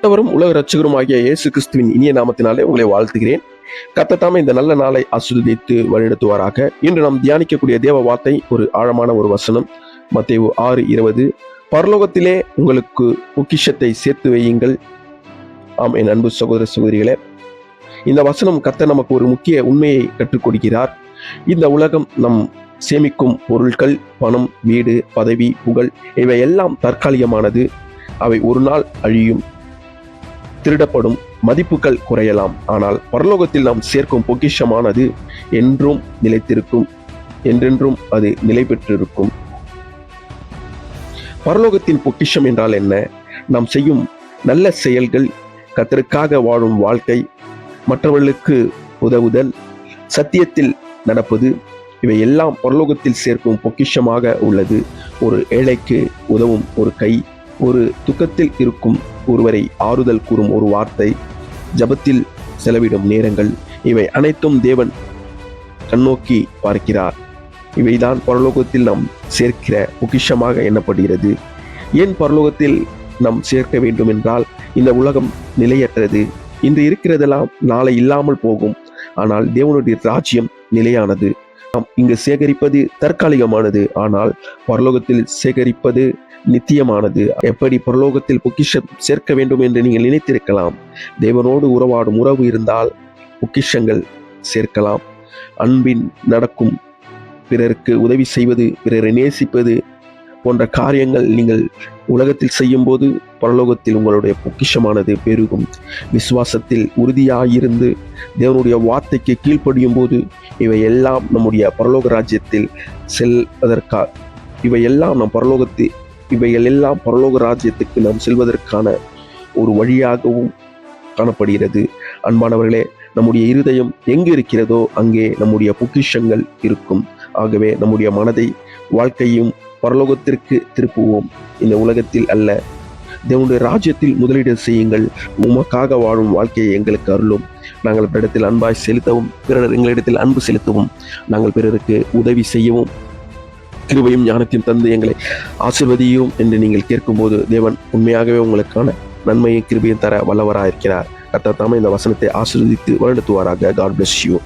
ஆண்டவரும் உலக இரட்சகருமாகிய இயேசு கிறிஸ்துவின் இனிய நாமத்தினாலே உங்களை வாழ்த்துகிறேன். கர்த்தர் தாமே இந்த நல்ல நாளை ஆசீர்வதித்து வழிநடத்துவாராக. இன்று நாம் தியானிக்கக்கூடிய தேவ வார்த்தை ஒரு ஆழமான ஒரு வசனம். மத்தேயு 6:20. பரலோகத்திலே உங்களுக்கு பொக்கிஷத்தை சேர்த்து வையுங்கள். ஆம், என் அன்பு சகோதர சகோதரிகளே, இந்த வசனம் கர்த்தர் நமக்கு ஒரு முக்கிய உண்மையை கற்றுக் கொடுக்கிறார். இந்த உலகம் நம் சேமிக்கும் பொருட்கள், பணம், வீடு, பதவி, புகழ் இவை எல்லாம் தற்காலிகமானது. அவை ஒரு நாள் அழியும், திருடப்படும், மதிப்புகள் குறையலாம். ஆனால் பரலோகத்தில் நாம் சேர்க்கும் பொக்கிஷமானது என்றும் நிலைத்திருக்கும், என்றென்றும் அது நிலை பெற்றிருக்கும். பரலோகத்தின் பொக்கிஷம் என்றால் என்ன? நாம் செய்யும் நல்ல செயல்கள், கர்த்தருக்காக வாழும் வாழ்க்கை, மற்றவர்களுக்கு உதவுதல், சத்தியத்தில் நடப்பது, இவை எல்லாம் பரலோகத்தில் சேர்க்கும் பொக்கிஷமாக உள்ளது. ஒரு ஏழைக்கு உதவும் ஒரு கை, ஒரு துக்கத்தில் இருக்கும் ஒருவரை ஆறுதல் கூறும் ஒரு வார்த்தை, ஜபத்தில் செலவிடும் நேரங்கள், இவை அனைத்தும் தேவன் கண்ணோக்கி பார்க்கிறார். இவைதான் பரலோகத்தில் நாம் சேர்க்கிற பொக்கிஷமாக எண்ணப்படுகிறது. ஏன் பரலோகத்தில் நாம் சேர்க்க வேண்டும் என்றால், இந்த உலகம் நிலையற்றது. இன்று இருக்கிறதெல்லாம் நாளை இல்லாமல் போகும். ஆனால் தேவனுடைய ராஜ்யம் நிலையானது. நாம் இங்கு சேகரிப்பது தற்காலிகமானது, ஆனால் பரலோகத்தில் சேகரிப்பது நித்தியமானது. எப்படி பரலோகத்தில் பொக்கிஷம் சேர்க்க வேண்டும் என்று நீங்கள் நினைத்திருக்கலாம். தேவனோடு உறவாடும் உறவு இருந்தால் பொக்கிஷங்கள் சேர்க்கலாம். அன்பின் நடக்கும், பிறருக்கு உதவி செய்வது, பிறரை நேசிப்பது போன்ற காரியங்கள் நீங்கள் உலகத்தில் செய்யும் போது பரலோகத்தில் உங்களுடைய பொக்கிஷமானது பெருகும். விசுவாசத்தில் உறுதியாயிருந்து தேவனுடைய வார்த்தைக்கு கீழ்ப்படியும் போது இவையெல்லாம் நம்முடைய பரலோக ராஜ்யத்தில் செல்வதற்காக, இவைகளெல்லாம் பரலோக ராஜ்யத்துக்கு நாம் செல்வதற்கான ஒரு வழியாகவும் காணப்படுகிறது. அன்பானவர்களே, நம்முடைய இருதயம் எங்கு இருக்கிறதோ அங்கே நம்முடைய பொக்கிஷங்கள் இருக்கும். ஆகவே நம்முடைய மனதை, வாழ்க்கையும் பரலோகத்திற்கு திருப்புவோம். இந்த உலகத்தில் அல்ல, தேவனுடைய ராஜ்யத்தில் முதலீடு செய்யுங்கள். உமக்காக வாழும் வாழ்க்கையை எங்களுக்கு அருளும். நாங்கள் பிறரிடத்தில் அன்பாய் செலுத்தவும், பிறர் எங்களிடத்தில் அன்பு செலுத்தவும், நாங்கள் பிறருக்கு உதவி செய்யவும், கிருபையும் ஞானத்தையும் தந்து எங்களை ஆசீர்வதியும் என்று நீங்கள் கேட்கும்போது தேவன் உண்மையாகவே உங்களுக்கான நன்மையும் கிருபையும் தர வல்லவராயிருக்கிறார். கர்த்தர் தாமே இந்த வசனத்தை ஆசீர்வதித்து வழிநடத்துவாராக. God bless you.